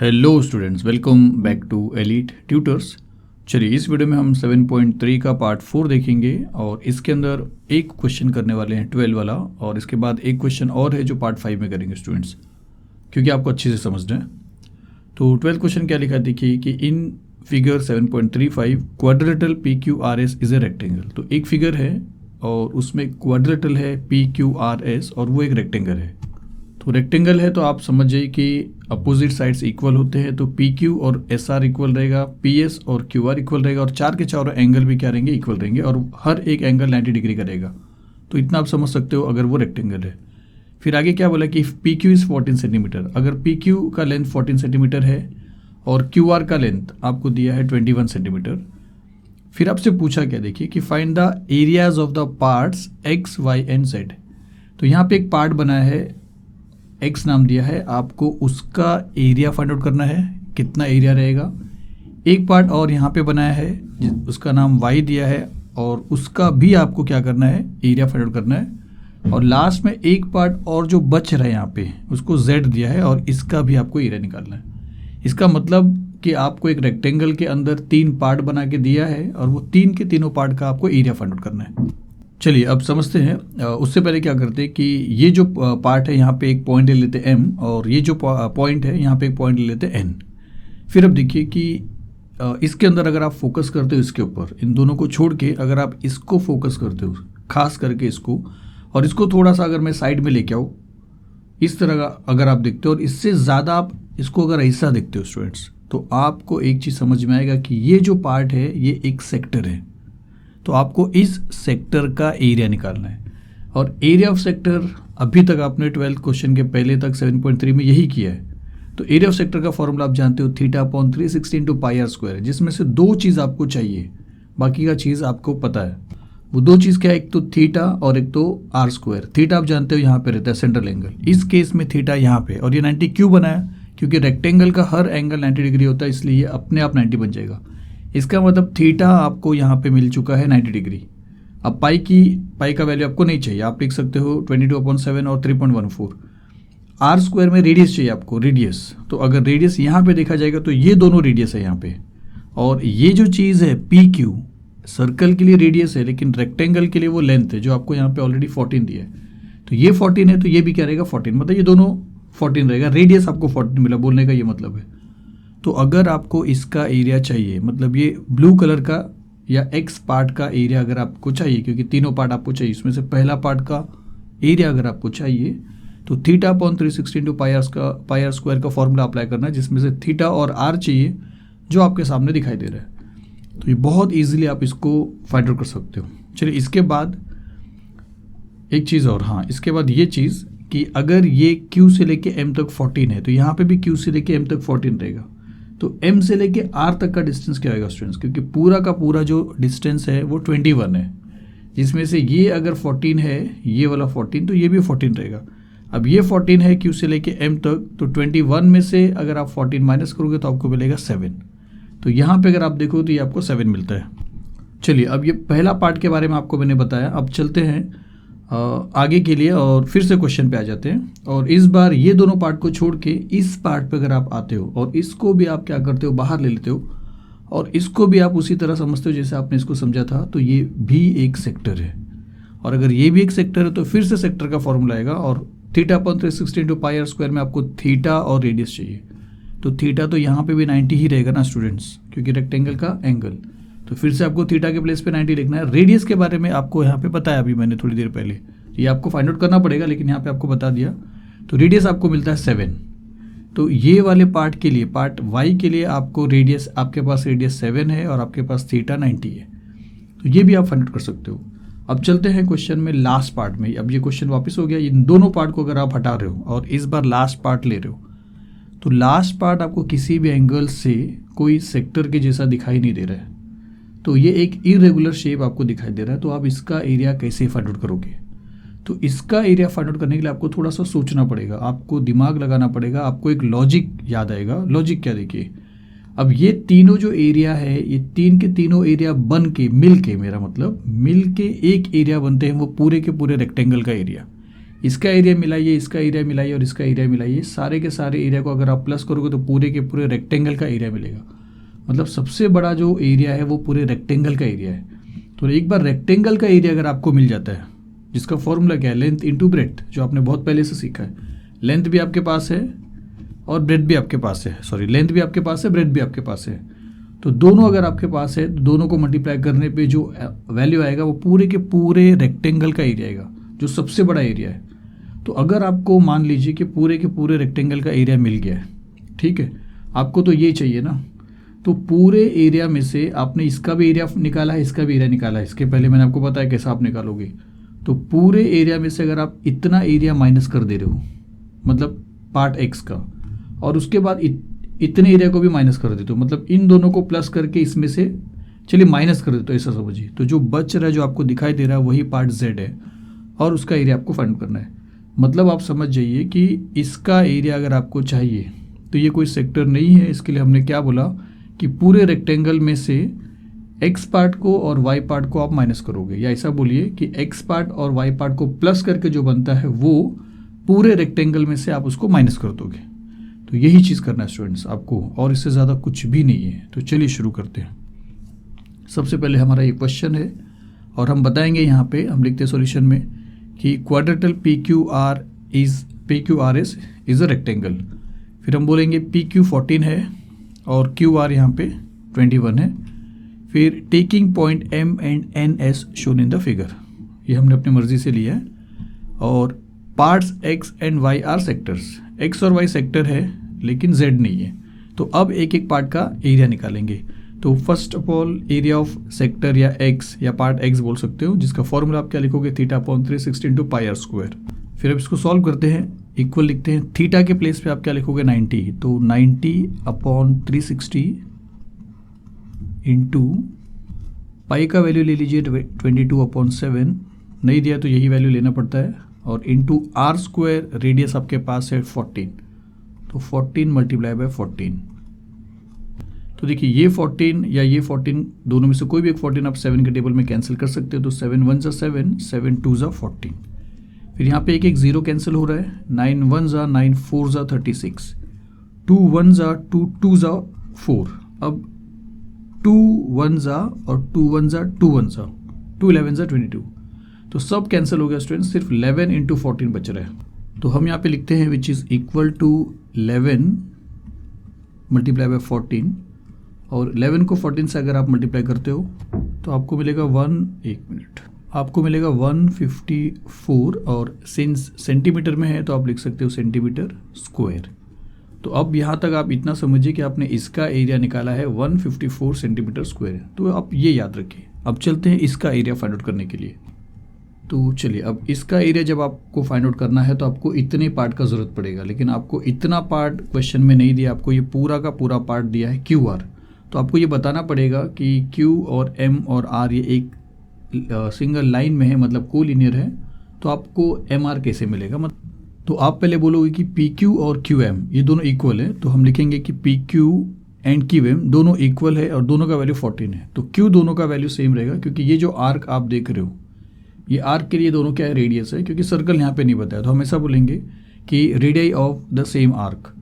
Hello students, welcome back to Elite Tutors. चलिए इस video में हम 7.3 का पार्ट 4 देखेंगे और इसके अंदर एक क्वेश्चन करने वाले हैं 12 वाला, और इसके बाद एक क्वेश्चन और है जो पार्ट 5 में करेंगे स्टूडेंट्स, क्योंकि आपको अच्छे से समझना है। तो 12 क्वेश्चन क्या लिखा है देखिए कि in figure 7.35 quadrilateral PQRS is a rectangle. तो एक फिगर है और उसमें क्वाड्रिलेटरल है PQRS और वो एक रेक्टेंगल है। तो रेक्टेंगल है तो आप समझ जाइए कि अपोजिट साइड्स इक्वल होते हैं, तो PQ और SR इक्वल रहेगा, PS और QR इक्वल रहेगा, और चार के चारों एंगल भी क्या रहेंगे, इक्वल रहेंगे, और हर एक एंगल 90 डिग्री का रहेगा। तो इतना आप समझ सकते हो अगर वो रेक्टेंगल है। फिर आगे क्या बोला कि PQ इज़ 14 सेंटीमीटर। अगर PQ का लेंथ 14 सेंटीमीटर है और QR का लेंथ आपको दिया है 21 सेंटीमीटर। फिर आपसे पूछा क्या देखिए कि find the areas of the parts X, Y and Z। तो यहाँ पे एक पार्ट बनाया है, X नाम दिया है, आपको उसका एरिया फाइंड आउट करना है, कितना एरिया रहेगा। एक पार्ट और यहाँ पे बनाया है उसका नाम Y दिया है और उसका भी आपको क्या करना है, एरिया फाइंड आउट करना है। और लास्ट में एक पार्ट और जो बच रहा है यहाँ पे उसको Z दिया है और इसका भी आपको एरिया निकालना है। इसका मतलब कि आपको एक रेक्टेंगल के अंदर 3 पार्ट बना के दिया है और वो 3 के तीनों पार्ट का आपको एरिया फाइंड आउट करना है। चलिए अब समझते हैं। उससे पहले क्या करते हैं कि ये जो पार्ट है यहाँ पे एक पॉइंट ले लेते हैं M, और ये जो पॉइंट है यहाँ पे एक पॉइंट ले लेते हैं N। फिर अब देखिए कि इसके अंदर अगर आप फोकस करते हो इसके ऊपर, इन दोनों को छोड़ के अगर आप इसको फोकस करते हो, खास करके इसको, और इसको थोड़ा सा अगर मैं साइड में लेके आऊँ इस तरह का अगर आप देखते हो, और इससे ज़्यादा आप इसको अगर ऐसा देखते हो स्टूडेंट्स, तो आपको एक चीज़ समझ में आएगा कि ये जो पार्ट है ये एक सेक्टर है। तो आपको इस सेक्टर का एरिया निकालना है, और एरिया ऑफ सेक्टर अभी तक आपने 12 क्वेश्चन के पहले तक 7.3 में यही किया है। तो एरिया ऑफ सेक्टर का फॉर्मूला आप जानते हो, θ/360 × πr², जिसमें से दो चीज़ आपको चाहिए, बाकी का चीज़ आपको पता है। वो दो चीज़ क्या है, एक तो थीटा और एक तो r²। थीटा आप जानते हो यहाँ पे रहता है सेंट्रल एंगल, इस केस में थीटा यहाँ पे, और ये 90 क्यों बनाया, क्योंकि रेक्टेंगल का हर एंगल 90 डिग्री होता है, इसलिए ये अपने आप 90 बन जाएगा। इसका मतलब थीटा आपको यहाँ पे मिल चुका है 90 डिग्री। अब पाई का वैल्यू आपको नहीं चाहिए, आप लिख सकते हो 22/7 और 3.14। r² में रेडियस चाहिए आपको, रेडियस। तो अगर रेडियस यहाँ पे देखा जाएगा तो ये दोनों रेडियस है यहाँ पे, और ये जो चीज़ है PQ सर्कल के लिए रेडियस है, लेकिन रेक्टेंगल के लिए वो लेंथ है जो आपको यहाँ पे ऑलरेडी 14 दिया है। तो ये 14 है तो ये भी क्या रहेगा 14, मतलब ये दोनों 14 रहेगा। रेडियस आपको 14 मिला, बोलने का ये मतलब है। तो अगर आपको इसका एरिया चाहिए, मतलब ये ब्लू कलर का या X पार्ट का एरिया अगर आपको चाहिए, क्योंकि तीनों पार्ट आपको चाहिए, इसमें से पहला पार्ट का एरिया अगर आपको चाहिए, तो θ/360 × πr² का फॉर्मूला अप्लाई करना है, जिसमें से थीटा और r चाहिए जो आपके सामने दिखाई दे रहा है। तो ये बहुत ईजिली आप इसको फाइंड आउट कर सकते हो। चलिए इसके बाद एक चीज़ और, हाँ इसके बाद ये चीज़ कि अगर ये Q से लेके M तक 14 है, तो यहाँ पे भी Q से लेके M तक 14 रहेगा। तो M से लेके R तक का डिस्टेंस क्या होगा स्टूडेंट्स, क्योंकि पूरा का पूरा जो डिस्टेंस है वो 21 है, जिसमें से ये अगर 14 है, ये वाला 14, तो ये भी 14 रहेगा। अब ये 14 है Q से लेके M तक, तो 21 में से अगर आप 14 माइनस करोगे तो आपको मिलेगा 7। तो यहाँ पे अगर आप देखो तो ये आपको 7 मिलता है। चलिए अब ये पहला पार्ट के बारे में आपको मैंने बताया। अब चलते हैं आगे के लिए और फिर से क्वेश्चन पे आ जाते हैं। और इस बार ये दोनों पार्ट को छोड़ के इस पार्ट पे अगर आप आते हो और इसको भी आप क्या करते हो, बाहर ले लेते हो, और इसको भी आप उसी तरह समझते हो जैसे आपने इसको समझा था, तो ये भी एक सेक्टर है। और अगर ये भी एक सेक्टर है तो फिर से सेक्टर का फॉर्मूला आएगा, और θ/360 × πr² में आपको थीटा और रेडियस चाहिए। तो थीटा तो यहाँ पे भी 90 ही रहेगा ना स्टूडेंट्स, क्योंकि रेक्टेंगल का एंगल। तो फिर से आपको थीटा के प्लेस पे 90 लिखना है। रेडियस के बारे में आपको यहाँ पे बताया अभी मैंने थोड़ी देर पहले, ये आपको फाइंड आउट करना पड़ेगा, लेकिन यहाँ पे आपको बता दिया। तो रेडियस आपको मिलता है 7। तो ये वाले पार्ट के लिए, पार्ट Y के लिए आपको रेडियस, आपके पास रेडियस 7 है और आपके पास थीटा 90 है। तो ये भी आप फाइंड आउट कर सकते हो। अब चलते हैं क्वेश्चन में लास्ट पार्ट में। अब ये क्वेश्चन वापस हो गया, इन दोनों पार्ट को अगर आप हटा रहे हो और इस बार लास्ट पार्ट ले रहे हो, तो लास्ट पार्ट आपको किसी भी एंगल से कोई सेक्टर के जैसा दिखाई नहीं दे रहा है। तो ये एक इरेगुलर शेप आपको दिखाई दे रहा है। तो आप इसका एरिया कैसे फाइंड आउट करोगे? तो इसका एरिया फाइंड आउट करने के लिए आपको थोड़ा सा सोचना पड़ेगा, आपको दिमाग लगाना पड़ेगा, आपको एक लॉजिक याद आएगा। लॉजिक क्या, देखिए अब ये तीनों जो एरिया है, ये 3 के तीनों एरिया बन के, मिल के, मेरा मतलब मिल के एक एरिया बनते हैं, वो पूरे के पूरे रेक्टेंगल का एरिया। इसका एरिया मिलाइए, इसका एरिया मिलाइए और इसका एरिया मिलाइए, सारे के सारे एरिया को अगर आप प्लस करोगे तो पूरे के पूरे रेक्टेंगल का एरिया मिलेगा। मतलब सबसे बड़ा जो एरिया है वो पूरे रेक्टेंगल का एरिया है। तो एक बार रेक्टेंगल का एरिया अगर आपको मिल जाता है, जिसका फॉर्मूला क्या है, लेंथ इंटू ब्रेड्थ, जो आपने बहुत पहले से सीखा है। लेंथ भी आपके पास है और ब्रेड्थ भी आपके पास है, सॉरी लेंथ भी आपके पास है, ब्रेड्थ भी आपके पास है। तो दोनों अगर आपके पास है तो दोनों को मल्टीप्लाई करने पे जो वैल्यू आएगा वो पूरे के पूरे रेक्टेंगल का एरिया आएगा, जो सबसे बड़ा एरिया है। तो अगर आपको मान लीजिए कि पूरे के पूरे रेक्टेंगल का एरिया मिल गया है, ठीक है, आपको तो ये चाहिए ना, तो पूरे एरिया में से आपने इसका भी एरिया निकाला है, इसका भी एरिया निकाला है। इसके पहले मैंने आपको बताया कैसे आप निकालोगे। तो पूरे एरिया में से अगर आप इतना एरिया माइनस कर दे रहे हो, मतलब पार्ट एक्स का, और उसके बाद इतने एरिया को भी माइनस कर देते हो, मतलब इन दोनों को प्लस करके इसमें से चलिए माइनस कर देते हो, ऐसा समझिए। तो जो बच रहा है, जो आपको दिखाई दे रहा है, वही पार्ट जेड है और उसका एरिया आपको फाइंड करना है। मतलब आप समझ जाइए कि इसका एरिया अगर आपको चाहिए तो ये कोई सेक्टर नहीं है। इसके लिए हमने क्या बोला कि पूरे रेक्टेंगल में से एक्स पार्ट को और वाई पार्ट को आप माइनस करोगे, या ऐसा बोलिए कि एक्स पार्ट और वाई पार्ट को प्लस करके जो बनता है वो पूरे रेक्टेंगल में से आप उसको माइनस कर दोगे। तो यही चीज़ करना है स्टूडेंट्स आपको, और इससे ज़्यादा कुछ भी नहीं है। तो चलिए शुरू करते हैं। सबसे पहले हमारा ये क्वेश्चन है और हम बताएंगे यहाँ पे, हम लिखते हैं सॉल्यूशन में कि quadrilateral PQRS is a rectangle. फिर हम बोलेंगे PQ 14 है और QR यहाँ पे 21 है। फिर taking point M and N as shown in the figure, ये हमने अपनी मर्जी से लिया है। और parts X and Y are sectors, X और Y सेक्टर है लेकिन Z नहीं है। तो अब एक एक पार्ट का एरिया निकालेंगे। तो first of all area of sector या X या पार्ट X बोल सकते हो, जिसका फॉर्मूला आप क्या लिखोगे, θ/360 × πr²। फिर अब इसको सॉल्व करते हैं, इक्वल लिखते हैं। थीटा के प्लेस पे आप क्या लिखोगे, 90, तो 90/360 इंटू पाई का वैल्यू ले लीजिए 22/7, नहीं दिया तो यही वैल्यू लेना पड़ता है, और इंटू r², रेडियस आपके पास है 14, तो 14 × 14। तो देखिए ये 14 या ये 14, दोनों में से कोई भी एक 14 आप 7 के टेबल में कैंसिल कर सकते हो। तो 7 1 = 7, 7 2 = 14। फिर यहाँ पे एक एक जीरो कैंसिल हो रहा है, 9 1 = 9, 4 = 36, 2 1 = 2, 2 = 4। अब 2 1 और 2 1 = 2 1 = 2 11 = 22। तो सब कैंसिल हो गया स्टूडेंट्स, सिर्फ 11 × 14 बच रहा है। तो हम यहाँ पे लिखते हैं विच इज़ इक्वल टू 11 × 14, और 11 को 14 से अगर आप मल्टीप्लाई करते हो तो आपको मिलेगा 154, और सिंस सेंटीमीटर में है तो आप लिख सकते हो सेंटीमीटर स्क्वायर। तो अब यहाँ तक आप इतना समझिए कि आपने इसका एरिया निकाला है 154 सेंटीमीटर स्क्वायर। तो आप ये याद रखिए। अब चलते हैं इसका एरिया फाइंड आउट करने के लिए। तो चलिए, अब इसका एरिया जब आपको फाइंड आउट करना है तो आपको इतने पार्ट का ज़रूरत पड़ेगा, लेकिन आपको इतना पार्ट क्वेश्चन में नहीं दिया, आपको ये पूरा का पूरा पार्ट दिया है QR। तो आपको ये बताना पड़ेगा कि Q और M और R ये एक सिंगल लाइन में है, मतलब कोलिनियर है, तो आपको MR कैसे मिलेगा। तो आप पहले बोलोगे कि PQ और QM ये दोनों इक्वल है, तो हम लिखेंगे कि PQ एंड QM दोनों इक्वल है और दोनों का वैल्यू 14 है। तो Q दोनों का वैल्यू सेम रहेगा, क्योंकि ये जो आर्क आप देख रहे हो, ये आर्क के लिए दोनों क्या है, रेडियस है, क्योंकि सर्कल यहाँ पे नहीं बताया। तो हम ऐसा बोलेंगे कि radii of the same arc.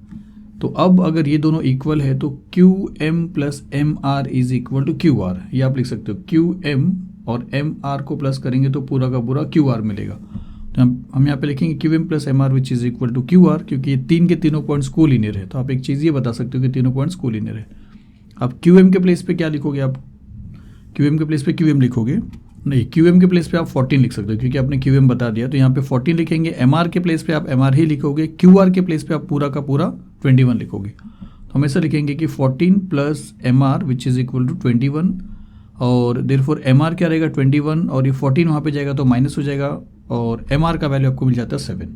तो अब अगर ये दोनों इक्वल है तो QM + MR is equal to QR, ये आप लिख सकते हो। QM और MR को प्लस करेंगे तो पूरा का पूरा QR मिलेगा। तो हम यहाँ पे लिखेंगे QM + MR which is equal to QR, क्योंकि ये तीन के तीनों पॉइंट्स कोलिनियर है। तो आप एक चीज़ ये बता सकते हो कि तीनों पॉइंट्स कोलिनियर है। अब QM के प्लेस पे क्या लिखोगे आप, QM के प्लेस पे QM लिखोगे नहीं, QM के प्लेस पे आप 14 लिख सकते हो, क्योंकि आपने QM बता दिया। तो यहाँ पे 14 लिखेंगे। MR के प्लेस पे आप MR ही लिखोगे। QR के प्लेस पे आप पूरा का पूरा 21 लिखोगे। तो हम ऐसा लिखेंगे कि 14 + MR which is equal to 21, और देयरफॉर MR क्या रहेगा 21, और ये 14 वहाँ पे जाएगा तो माइनस हो जाएगा, और MR का वैल्यू आपको मिल जाता है 7।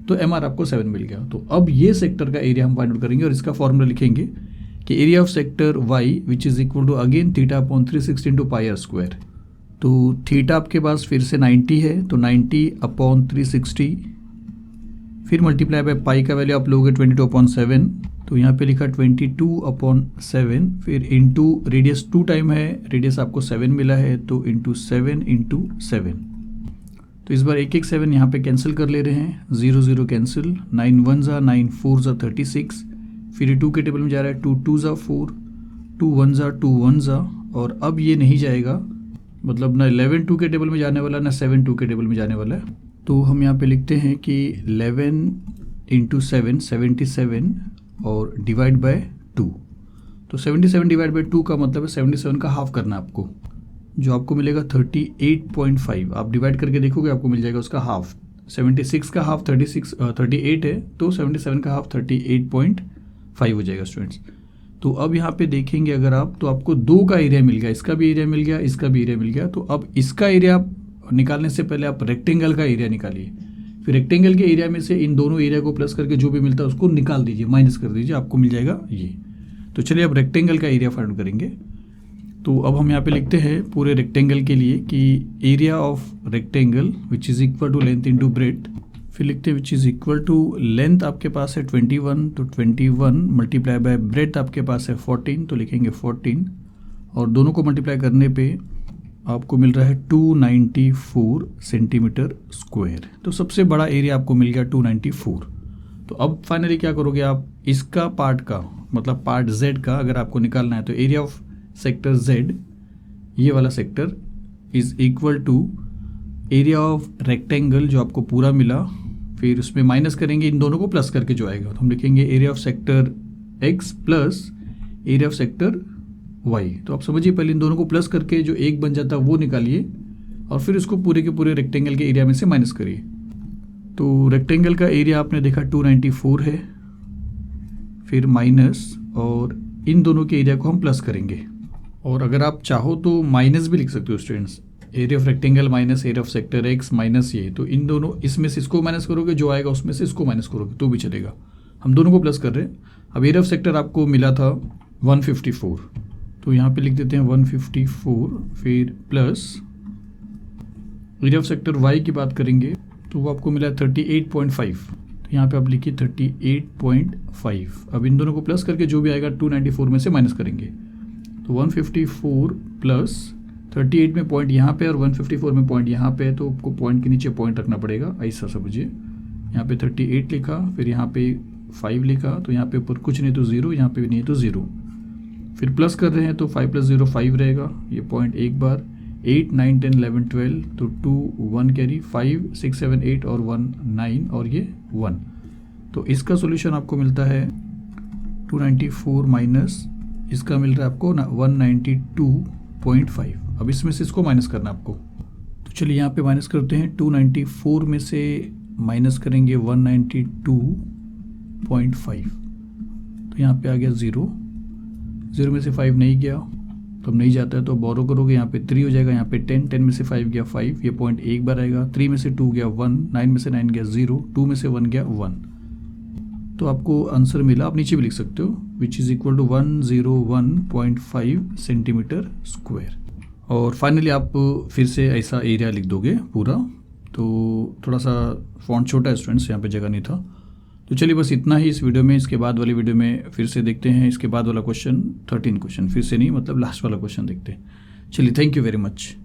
तो MR आपको 7 मिल गया। तो अब ये सेक्टर का एरिया हम फाइंड आउट करेंगे और इसका फॉर्मूला लिखेंगे कि area of sector Y which is equal to again θ/360 × πr²। तो थीटा आपके पास फिर से 90 है, तो 90/360, फिर मल्टीप्लाई बाय पाई का वैल्यू आप लोगे 22/7, तो यहाँ पे लिखा 22/7, फिर इंटू रेडियस 2 टाइम है, रेडियस आपको 7 मिला है, तो इंटू 7 × 7। तो इस बार 117 यहाँ पे कैंसिल कर ले रहे हैं, 0 0 कैंसिल, 9 1 ज़ा 9 4 ज़ा 36, फिर ये 2 के टेबल में जा रहा है, 2 2 ज़ा 4, 2 1 ज़ा 2 1 ज़ा, और अब ये नहीं जाएगा, मतलब ना 11 2 के टेबल में जाने वाला ना 7 2 के टेबल में जाने वाला है। तो हम यहाँ पे लिखते हैं कि 11 इंटू 7 77 और डिवाइड बाय 2। तो 77 डिवाइड बाय 2 का मतलब है 77 का हाफ करना है आपको, जो आपको मिलेगा 38.5। आप डिवाइड करके देखोगे आपको मिल जाएगा उसका हाफ। 76 का हाफ 38 है, तो 77 का हाफ 38.5 हो जाएगा स्टूडेंट्स। तो अब यहाँ पे देखेंगे अगर आप, तो आपको 2 का एरिया मिल गया, इसका भी एरिया मिल गया, इसका भी एरिया मिल गया। तो अब इसका एरिया निकालने से पहले आप रेक्टेंगल का एरिया निकालिए, फिर रेक्टेंगल के एरिया में से इन दोनों एरिया को प्लस करके जो भी मिलता है उसको निकाल दीजिए, माइनस कर दीजिए, आपको मिल जाएगा ये। तो चलिए अब रेक्टेंगल का एरिया फाइंड करेंगे। तो अब हम यहाँ पे लिखते हैं पूरे रेक्टेंगल के लिए कि area of rectangle which is equal to length into breadth, फिर लिखते हैं which is equal to length आपके पास है 21, तो 21 मल्टीप्लाई बाय ब्रेड्थ आपके पास है 14, तो लिखेंगे 14, और दोनों को मल्टीप्लाई करने पे आपको मिल रहा है 294 सेंटीमीटर स्क्वायर। तो सबसे बड़ा एरिया आपको मिल गया 294। तो अब फाइनली क्या करोगे आप, इसका पार्ट का मतलब पार्ट Z का अगर आपको निकालना है, तो एरिया ऑफ सेक्टर Z, ये वाला sector, is equal to area of rectangle जो आपको पूरा मिला, फिर उसमें माइनस करेंगे इन दोनों को प्लस करके जो आएगा, तो हम लिखेंगे area of sector X plus area of sector Y। तो आप समझिए पहले इन दोनों को प्लस करके जो एक बन जाता है वो निकालिए, और फिर इसको पूरे के पूरे रेक्टेंगल के एरिया में से माइनस करिए। तो रेक्टेंगल का एरिया आपने देखा 294 है, फिर माइनस, और इन दोनों के एरिया को हम प्लस करेंगे। और अगर आप चाहो तो माइनस भी लिख सकते हो students, area of rectangle minus area of sector X minus ये, तो इन दोनों, इसमें से इसको माइनस करोगे, जो आएगा उसमें से इसको माइनस करोगे तो भी चलेगा। हम दोनों को प्लस कर रहे हैं। अब एरिया ऑफ सेक्टर आपको मिला था 154, तो यहाँ पे लिख देते हैं 154, फिर plus area of sector Y की बात करेंगे तो वो आपको मिला 38.5, तो यहाँ पे आप लिखिए 38.5। अब इन दोनों को प्लस करके जो भी आएगा 294 में से माइनस करेंगे, तो 154 प्लस 38 में पॉइंट यहाँ पे और 154 में पॉइंट यहाँ पे है, तो आपको पॉइंट के नीचे पॉइंट रखना पड़ेगा, ऐसा समझिए। यहाँ पे 38 लिखा, फिर यहाँ पे 5 लिखा, तो यहाँ पे ऊपर कुछ नहीं तो 0, यहाँ पे भी नहीं तो 0, फिर प्लस कर रहे हैं तो 5 + 0 5 रहेगा, ये पॉइंट एक बार, 8 9 10 11 12, तो 2 1 कैरी, 5 6 7 8 और 1 9 और ये 1। तो इसका सॉल्यूशन आपको मिलता है 294 माइनस इसका मिल रहा है आपको ना 192.5। अब इसमें से इसको माइनस करना आपको, तो चलिए यहाँ पे माइनस करते हैं। 294 में से माइनस करेंगे 192.5, तो यहाँ पे आ गया 0, 0 में से 5 नहीं गया, तो अब नहीं जाता है तो बोरो करोगे, यहाँ पे 3 हो जाएगा, यहाँ पे 10, 10 में से 5 गया 5, ये पॉइंट एक बार आएगा, 3 में से 2 गया 1, 9 में से 9 गया 0, 2 में से 1 गया 1। तो आपको आंसर मिला, आप नीचे भी लिख सकते हो, which is equal to 101.5 centimetre square. और फाइनली आप फिर से ऐसा एरिया लिख दोगे पूरा। तो थोड़ा सा फॉन्ट छोटा है स्टूडेंट्स, यहाँ पे जगह नहीं था। तो चलिए बस इतना ही इस वीडियो में। इसके बाद वाली वीडियो में फिर से देखते हैं इसके बाद वाला क्वेश्चन, 13 क्वेश्चन, फिर से नहीं मतलब लास्ट वाला क्वेश्चन देखते हैं। चलिए, थैंक यू वेरी मच।